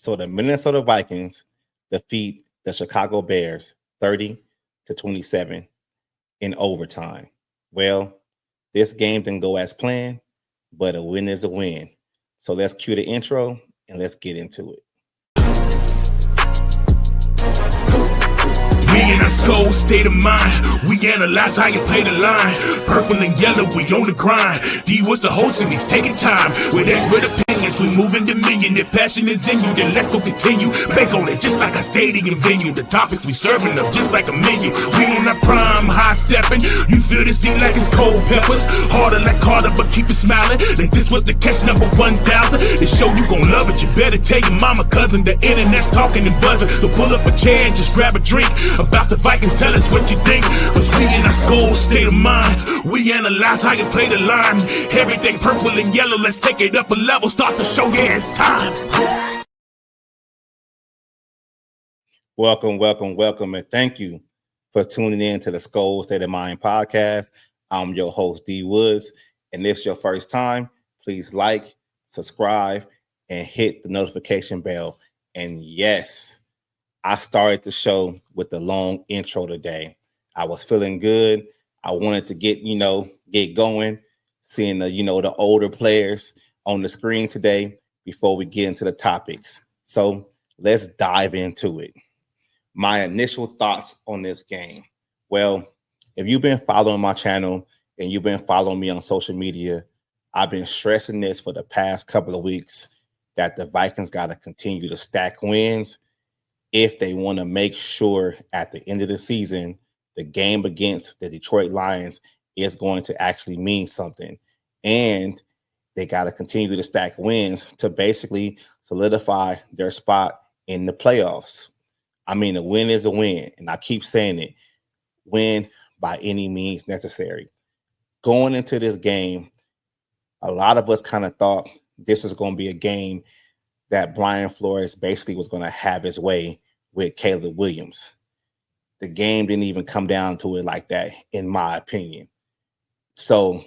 So the Minnesota Vikings defeat the Chicago Bears 30-27 in overtime. Well, this game didn't go as planned, but a win is a win. So let's cue the intro and let's get into it. We in our skull state of mind. We analyze how you play the line. Purple and yellow, we on the grind. D was the host and he's taking time. With expert opinions, we moving dominion. If passion is in you, then let's go continue. Bank on it just like a stadium venue. The topics we serving up just like a menu. We in our prime, high stepping. You feel the scene like it's cold peppers. Harder like Carter, but keep it smiling. Like this was the catch number 1,000. The show you gon' love it. You better tell your mama, cousin. The internet's talking and buzzing. So pull up a chair and just grab a drink. About the Vikings, tell us what you think. Cause we in our skull state of mind. We analyze how you play the line. Everything purple and yellow, let's take it up a level. Start the show, yeah, it's time. Welcome, and thank you for tuning in to the Skull State of Mind podcast. I'm your host, D Woods, and if it's your first time, please like, subscribe, and hit the notification bell. And yes, I started the show with the long intro today. I was feeling good. I wanted to get going, seeing the older players on the screen today before we get into the topics. So let's dive into it. My initial thoughts on this game. Well, if you've been following my channel and you've been following me on social media, I've been stressing this for the past couple of weeks that the Vikings got to continue to stack wins if they want to make sure at the end of the season, the game against the Detroit Lions is going to actually mean something. And they got to continue to stack wins to basically solidify their spot in the playoffs. I mean, a win is a win. And I keep saying it, win by any means necessary. Going into this game, a lot of us kind of thought this is going to be a game that Brian Flores basically was going to have his way with Caleb Williams. The game didn't even come down to it like that, in my opinion. So,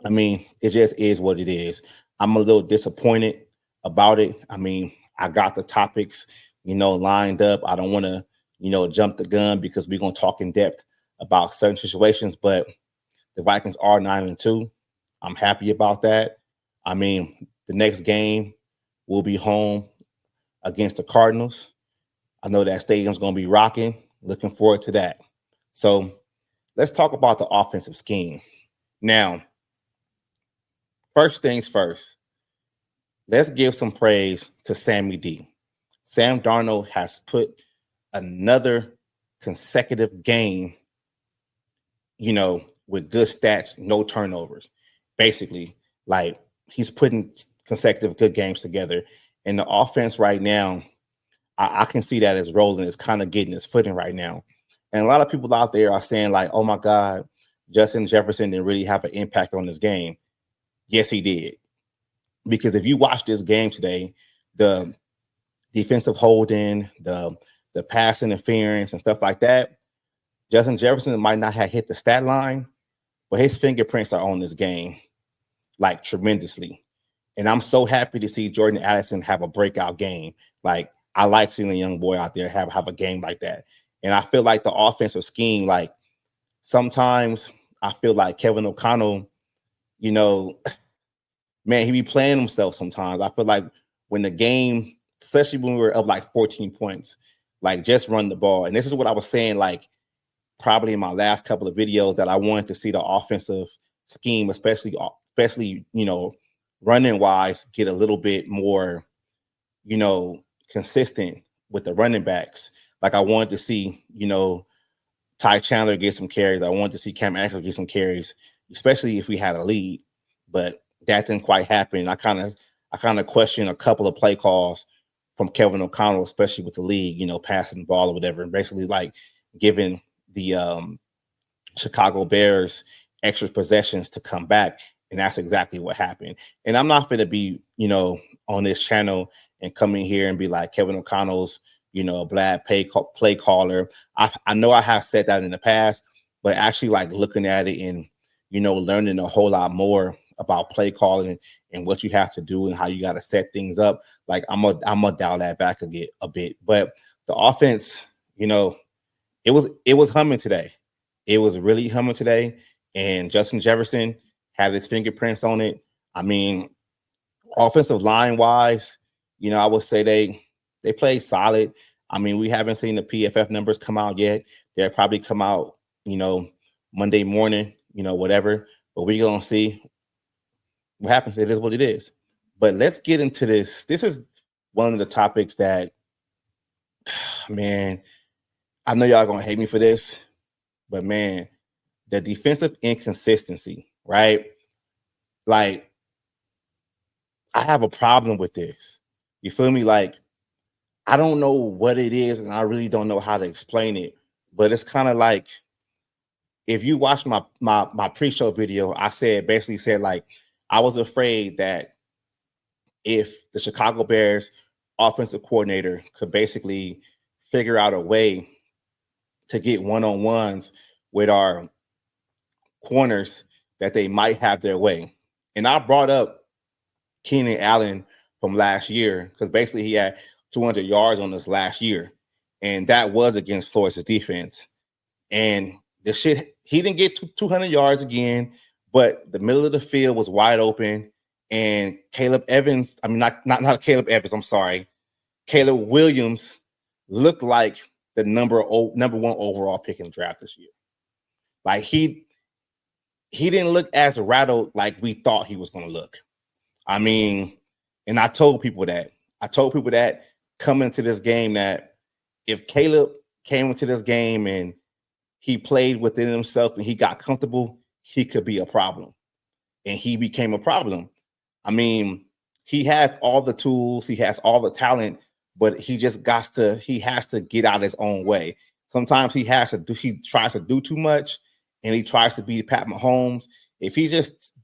I mean, it just is what it is. I'm a little disappointed about it. I mean, I got the topics, lined up. I don't want to, jump the gun because we're going to talk in depth about certain situations, but the Vikings are 9-2. I'm happy about that. I mean, the next game will be home against the Cardinals. I know that stadium's going to be rocking. Looking forward to that. So let's talk about the offensive scheme. Now, first things first, let's give some praise to Sammy D. Sam Darnold has put another consecutive game, with good stats, no turnovers. Basically, like he's putting consecutive good games together. And the offense right now, I can see that it's rolling. It's kind of getting its footing right now. And a lot of people out there are saying like, oh my God, Justin Jefferson didn't really have an impact on this game. Yes, he did. Because if you watch this game today, the defensive holding, the pass interference and stuff like that, Justin Jefferson might not have hit the stat line, but his fingerprints are on this game, like tremendously. And I'm so happy to see Jordan Addison have a breakout game. Like, I like seeing a young boy out there have a game like that. And I feel like the offensive scheme, like sometimes I feel like Kevin O'Connell, man, he be playing himself sometimes. I feel like when the game, especially when we were up like 14 points, like just run the ball. And this is what I was saying, like probably in my last couple of videos, that I wanted to see the offensive scheme, especially, running wise, get a little bit more, consistent with the running backs. Like I wanted to see, Ty Chandler get some carries. I wanted to see Cam Akers get some carries, especially if we had a lead. But that didn't quite happen. I kind of question a couple of play calls from Kevin O'Connell, especially with the league, passing the ball or whatever, and basically like giving the Chicago Bears extra possessions to come back. And that's exactly what happened. And I'm not going to be, on this channel and come in here and be like Kevin O'Connell's, bad play caller. I know I have said that in the past, but actually like looking at it and, learning a whole lot more about play calling and what you have to do and how you got to set things up. Like I'm gonna dial that back a bit. But the offense, you know, it was humming today. It was really humming today. And Justin Jefferson had his fingerprints on it. I mean, offensive line wise, you know, I would say they played solid. I mean, we haven't seen the PFF numbers come out yet. They'll probably come out, you know, Monday morning, you know, whatever. But we're gonna see what happens. It is what it is. But let's get into this. This is one of the topics that, man, I know y'all gonna hate me for this, but man, the defensive inconsistency, right? Like, I have a problem with this. You feel me? Like, I don't know what it is, and I really don't know how to explain it. But it's kind of like if you watch my pre-show video, I basically said like I was afraid that if the Chicago Bears offensive coordinator could basically figure out a way to get one-on-ones with our corners, that they might have their way. And I brought up Keenan Allen from last year because basically he had 200 yards on us last year, and that was against Florida's defense. And the shit, he didn't get 200 yards again, but the middle of the field was wide open. And Caleb Evans, I mean, not Caleb Evans, I'm sorry. Caleb Williams looked like the number one overall pick in the draft this year. Like he didn't look as rattled like we thought he was going to look. I mean, and I told people that. Coming into this game that if Caleb came into this game and he played within himself and he got comfortable, he could be a problem. And he became a problem. I mean, he has all the tools, he has all the talent, but he has to get out his own way. Sometimes he tries to do too much and he tries to be Pat Mahomes. If he just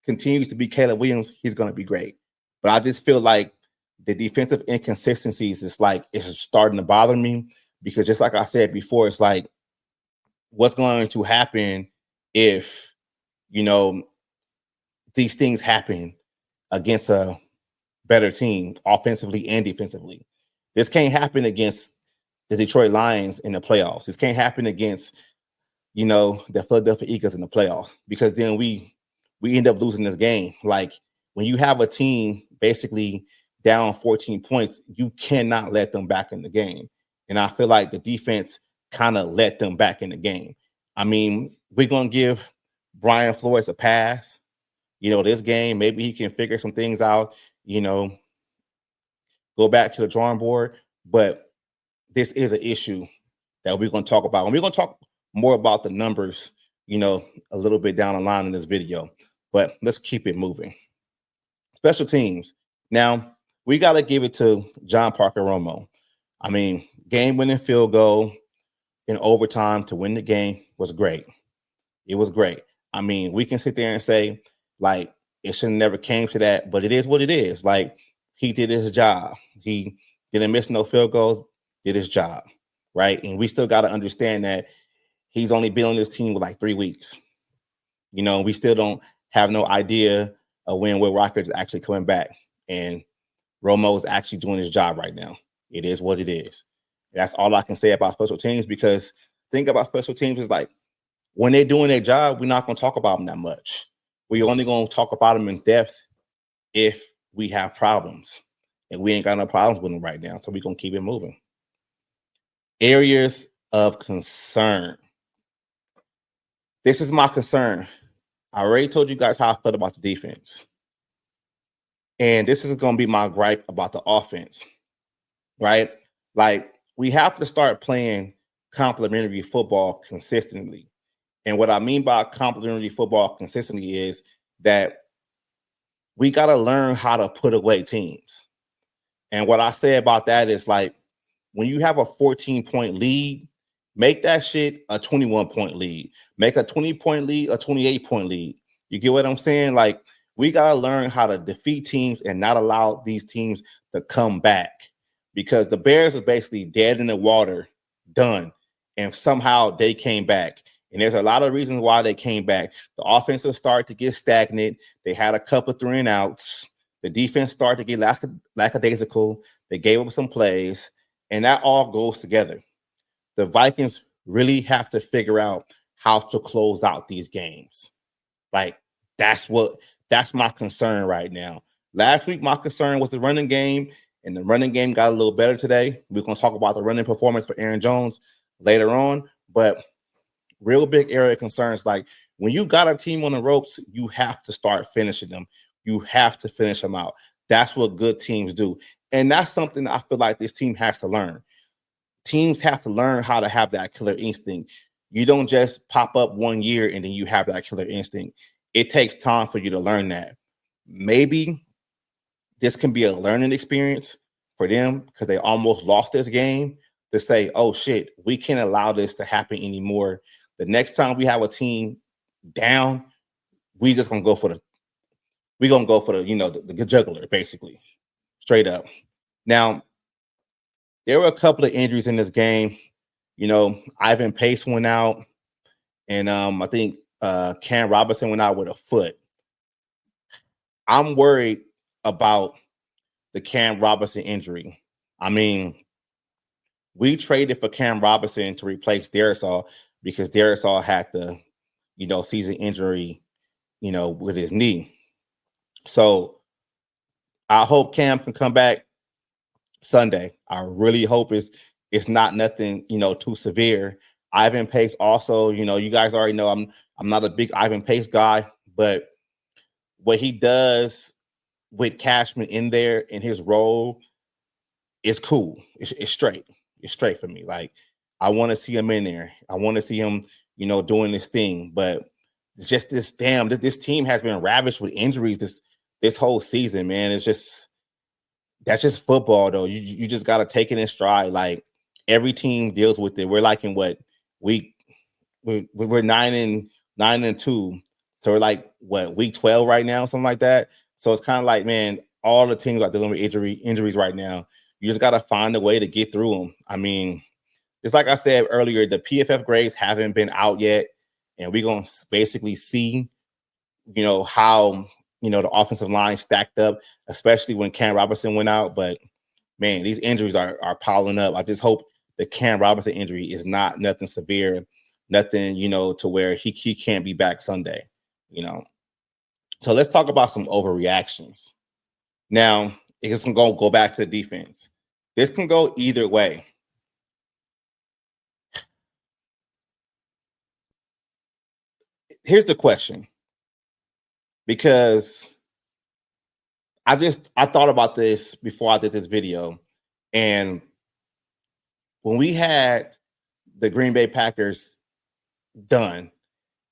continues to be Caleb Williams, he's going to be great. But I just feel like the defensive inconsistencies it's starting to bother me because just like I said before, it's like, what's going to happen if, you know, these things happen against a better team offensively and defensively? This can't happen against the Detroit Lions in the playoffs. This can't happen against, you know, the Philadelphia Eagles in the playoffs, because then we end up losing this game. Like when you have a team basically down 14 points, you cannot let them back in the game. And I feel like the defense kind of let them back in the game. I mean, we're going to give Brian Flores a pass. You know, this game, maybe he can figure some things out, you know, go back to the drawing board. But this is an issue that we're going to talk about. And we're going to talk more about the numbers, you know, a little bit down the line in this video. But let's keep it moving. Special teams. Now, we got to give it to John Parker Romo. I mean, game-winning field goal in overtime to win the game was great. It was great. I mean, we can sit there and say, like, it should have never came to that, but it is what it is. Like, he did his job. He didn't miss no field goals, did his job, right? And we still got to understand that he's only been on this team with like 3 weeks. You know, we still don't have no idea of when Will Rogers is actually coming back. And Romo is actually doing his job right now. It is what it is. That's all I can say about special teams, because the thing about special teams is like when they're doing their job, we're not going to talk about them that much. We're only going to talk about them in depth if we have problems. And we ain't got no problems with them right now. So we're going to keep it moving. Areas of concern. This is my concern. I already told you guys how I felt about the defense. And this is going to be my gripe about the offense, right? Like, we have to start playing complementary football consistently. And what I mean by complementary football consistently is that we got to learn how to put away teams. And what I say about that is, like, when you have a 14-point lead, make that shit a 21-point lead. Make a 20-point lead a 28-point lead. You get what I'm saying? Like, we got to learn how to defeat teams and not allow these teams to come back, because the Bears are basically dead in the water, done. And somehow they came back. And there's a lot of reasons why they came back. The offensive started to get stagnant. They had a couple 3-and-outs. The defense started to get lackadaisical. They gave up some plays, and that all goes together. The Vikings really have to figure out how to close out these games. Like, that's my concern right now. Last week, my concern was the running game, and the running game got a little better today. We're going to talk about the running performance for Aaron Jones later on, but real big area of concerns, like when you got a team on the ropes, you have to start finishing them. You have to finish them out. That's what good teams do. And that's something I feel like this team has to learn. Teams have to learn how to have that killer instinct. You don't just pop up 1 year and then you have that killer instinct. It takes time for you to learn that. Maybe this can be a learning experience for them because they almost lost this game, to say, oh shit, we can't allow this to happen anymore. The next time we have a team down, we're going to go for the the juggler, basically, straight up. Now, there were a couple of injuries in this game. Ivan Pace went out, and I think Cam Robinson went out with a foot. I'm worried about the Cam Robinson injury. I mean, we traded for Cam Robinson to replace Darrisaw because Darrisaw had the, season injury, with his knee. So I hope Cam can come back Sunday. I really hope it's not nothing, too severe. Ivan Pace also, you guys already know I'm not a big Ivan Pace guy, but what he does with Cashman in there in his role is cool. It's straight. It's straight for me. Like, I want to see him in there. I want to see him, doing this thing. But just this team has been ravaged with injuries this whole season, man. That's just football, though. You just got to take it in stride. Like, every team deals with it. We're like in what week? We're 9-2. So we're like week 12 right now, something like that. So it's kind of like, man, all the teams are dealing with injuries right now. You just got to find a way to get through them. I mean, it's like I said earlier, the PFF grades haven't been out yet, and we're going to basically see, how, the offensive line stacked up, especially when Cam Robinson went out. But, man, these injuries are piling up. I just hope the Cam Robinson injury is not nothing severe, nothing, to where he can't be back Sunday, So let's talk about some overreactions. Now, it's going to go back to the defense. This can go either way. Here's the question, because I thought about this before I did this video, and when we had the Green Bay Packers done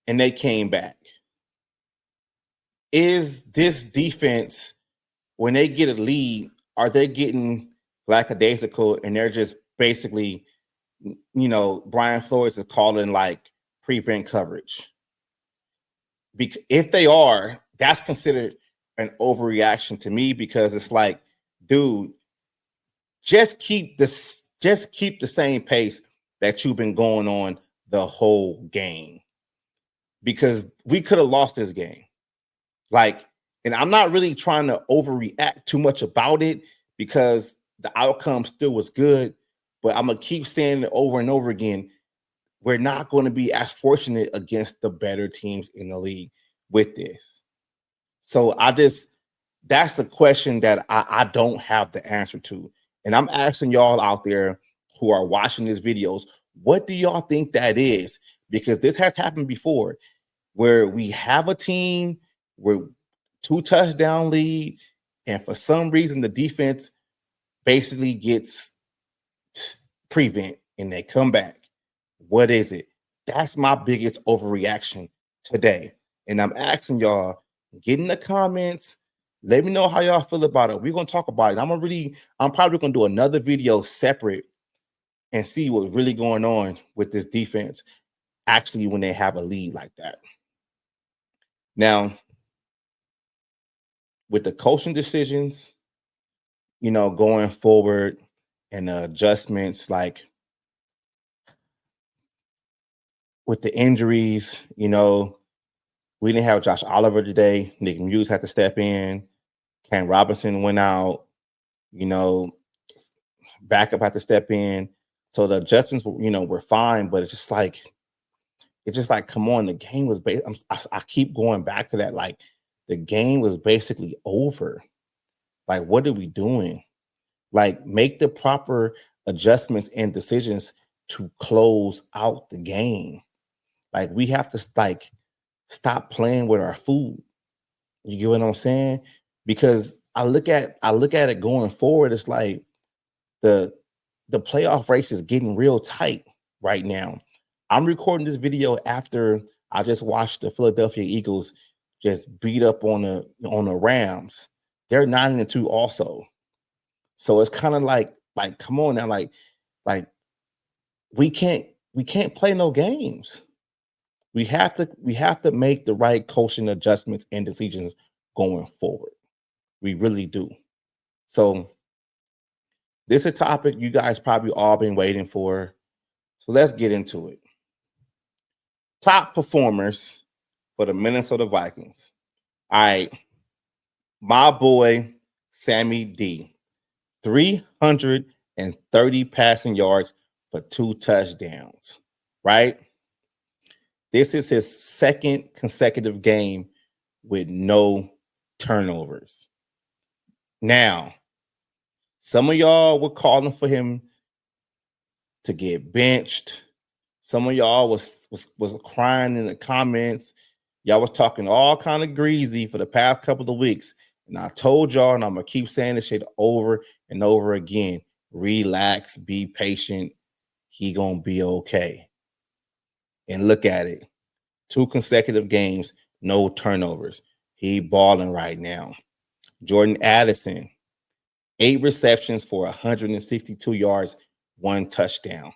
and they came back, is this defense, when they get a lead, are they getting lackadaisical and they're just basically, Brian Flores is calling like prevent coverage? If they are, that's considered an overreaction to me, because it's like, dude, just keep the same pace that you've been going on the whole game, because we could have lost this game. Like, and I'm not really trying to overreact too much about it because the outcome still was good, but I'm going to keep saying it over and over again. We're not going to be as fortunate against the better teams in the league with this. So that's the question that I don't have the answer to. And I'm asking y'all out there who are watching these videos, what do y'all think that is? Because this has happened before, where we have a team where 2 touchdown lead, and for some reason the defense basically gets prevent and they come back. What is it? That's my biggest overreaction today. And I'm asking y'all, get in the comments. Let me know how y'all feel about it. We're going to talk about it. I'm probably going to do another video separate and see what's really going on with this defense, actually, when they have a lead like that. Now, with the coaching decisions, going forward, and the adjustments, like, with the injuries, we didn't have Josh Oliver today. Nick Muse had to step in. Cam Robinson went out. Backup had to step in. So the adjustments, were fine, but it's just like, come on, the game was I keep going back to that. Like, the game was basically over. Like, what are we doing? Like, make the proper adjustments and decisions to close out the game. Like, we have to stop playing with our food. You get what I'm saying? Because I look at it going forward. It's like the playoff race is getting real tight right now. I'm recording this video after I just watched the Philadelphia Eagles just beat up on the Rams. They're 9-2 also. So it's kind of like come on now, like we can't play no games. We have to make the right coaching adjustments and decisions going forward. We really do. So this is a topic you guys probably all been waiting for. So let's get into it. Top performers for the Minnesota Vikings. All right. My boy, Sammy D. 330 passing yards for 2 touchdowns, right? This is his second consecutive game with no turnovers. Now, some of y'all were calling for him to get benched. Some of y'all was crying in the comments. Y'all was talking all kind of greasy for the past couple of weeks. And I told y'all, and I'm going to keep saying this shit over and over again, relax, be patient. He going to be okay. And look at it. 2 consecutive games, no turnovers. He balling right now. Jordan Addison, 8 receptions for 162 yards, 1 touchdown.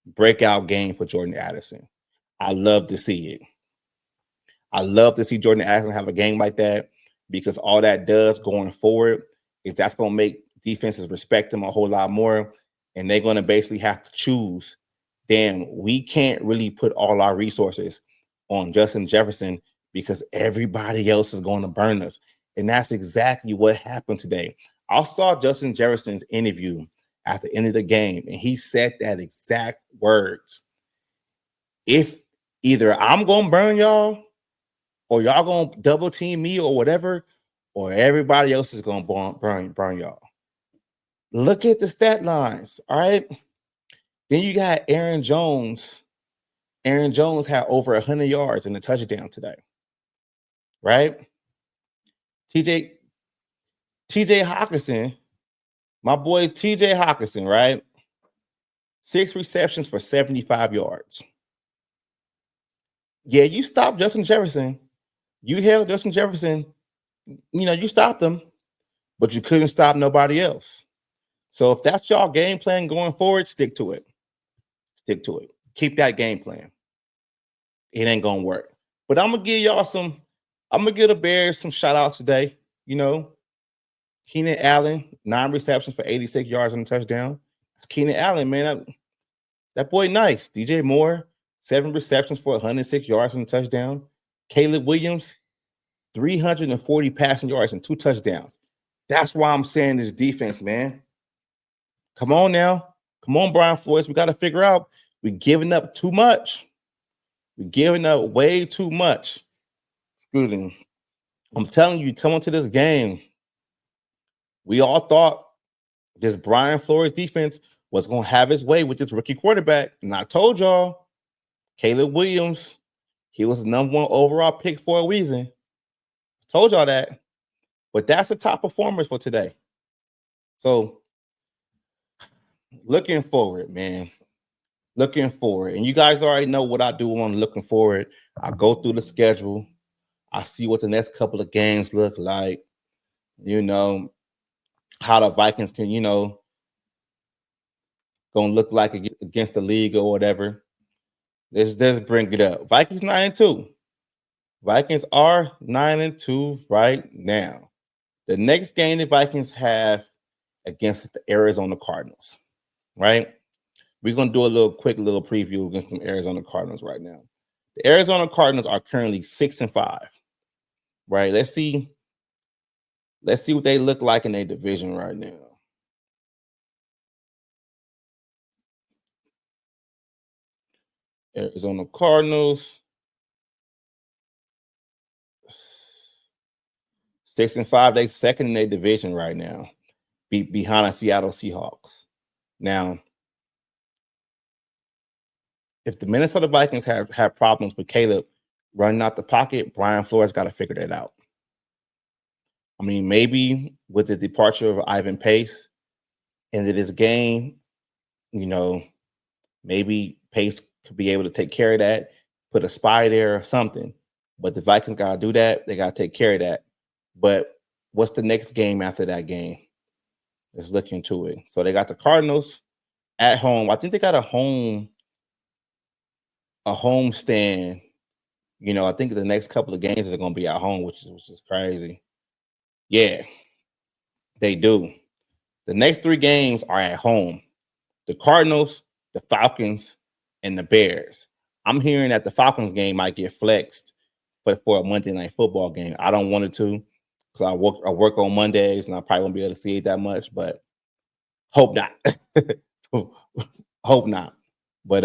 Breakout game for Jordan Addison. I love to see it. I love to see Jordan Addison have a game like that, because all that does going forward is that's going to make defenses respect him a whole lot more. And they're going to basically have to choose. Damn, we can't really put all our resources on Justin Jefferson because everybody else is going to burn us. And that's exactly what happened today. I saw Justin Jefferson's interview at the end of the game, and he said that exact words. If either I'm going to burn y'all, or y'all going to double team me or whatever, or everybody else is going to burn y'all. Look at the stat lines, all right? Then you got Aaron Jones. Aaron Jones had over 100 yards and a touchdown today, right? TJ Hockenson, my boy TJ Hockenson, right? 6 receptions for 75 yards. Yeah, you stopped Justin Jefferson. You held Justin Jefferson. You stopped him, but you couldn't stop nobody else. So if that's y'all game plan going forward, stick to it. Stick to it. Keep that game plan. It ain't gonna work. But I'm gonna give the Bears some shout outs today. Keenan Allen, 9 receptions for 86 yards and a touchdown. It's Keenan Allen, man. That boy nice. DJ Moore, 7 receptions for 106 yards and a touchdown. Caleb Williams, 340 passing yards and 2 touchdowns. That's why I'm saying this defense, man. Come on now. Come on, Brian Flores. We got to figure out we're giving up too much. We're giving up way too much. Excuse me. I'm telling you, come into this game, we all thought this Brian Flores defense was going to have his way with this rookie quarterback. And I told y'all, Caleb Williams, he was the number 1 overall pick for a reason. Told y'all that. But that's the top performers for today. So, looking forward, man. Looking forward. And you guys already know what I do on looking forward. I go through the schedule. I see what the next couple of games look like. How the Vikings can, gonna look like against the league or whatever. Let's bring it up. Vikings 9-2. Vikings are 9-2 right now. The next game the Vikings have against the Arizona Cardinals, right? we're gonna do a quick little preview against the Arizona Cardinals right now. The Arizona Cardinals are currently 6-5. Right? Let's see what they look like in their division right now. Arizona Cardinals 6-5. They second in their division right now, behind the Seattle Seahawks. Now, if the Minnesota Vikings have problems with Caleb running out the pocket, Brian Flores got to figure that out. I mean, maybe with the departure of Ivan Pace into this game, maybe Pace could be able to take care of that, put a spy there or something. But the Vikings got to do that. They got to take care of that. But what's the next game after that game? Let's look into it. So they got the Cardinals at home. I think they got a home stand. I think the next couple of games are going to be at home, which is crazy. Yeah, they do. The next 3 games are at home. The Cardinals, the Falcons, and the Bears. I'm hearing that the Falcons game might get flexed for a Monday Night Football game. I don't want it to, because I work on Mondays and I probably won't be able to see it that much, but hope not. Hope not. But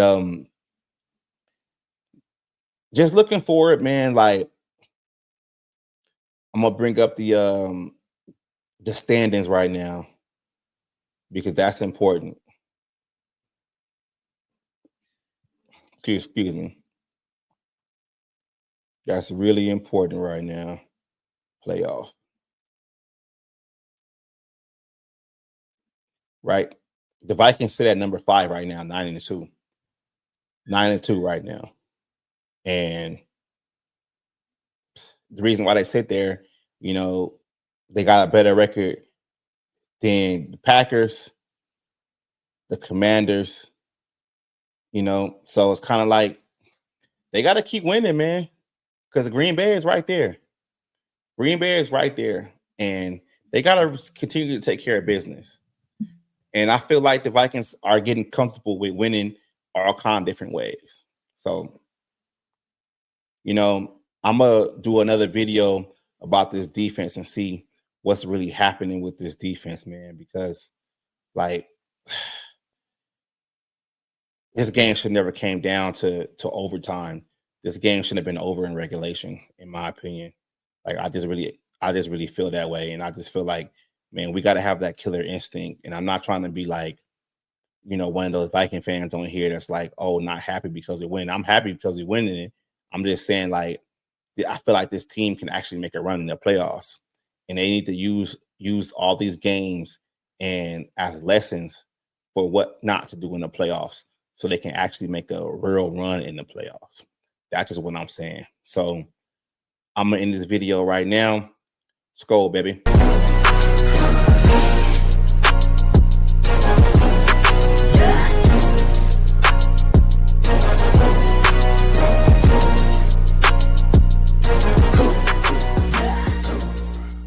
just looking forward, man. Like, I'm gonna bring up the standings right now, because that's important. Excuse me. That's really important right now. Playoff. Right? The Vikings sit at number 5 right now, 9-2. 9-2 right now. And the reason why they sit there, they got a better record than the Packers, the Commanders, so it's kind of like they got to keep winning, man, because Green Bay is right there. Green Bay is right there, and they got to continue to take care of business. And I feel like the Vikings are getting comfortable with winning all kind of different ways. So, I'm going to do another video about this defense and see what's really happening with this defense, man, because, like, this game should never came down to overtime. This game shouldn't have been over in regulation, in my opinion. Like, I just really feel that way. And I just feel like, man, we got to have that killer instinct. And I'm not trying to be like, one of those Viking fans on here that's like, oh, not happy because they win. I'm happy because we winning it. I'm just saying, like, I feel like this team can actually make a run in the playoffs, and they need to use all these games and as lessons for what not to do in the playoffs, so they can actually make a real run in the playoffs. That's just what I'm saying. So I'm gonna end this video right now. Skol, baby.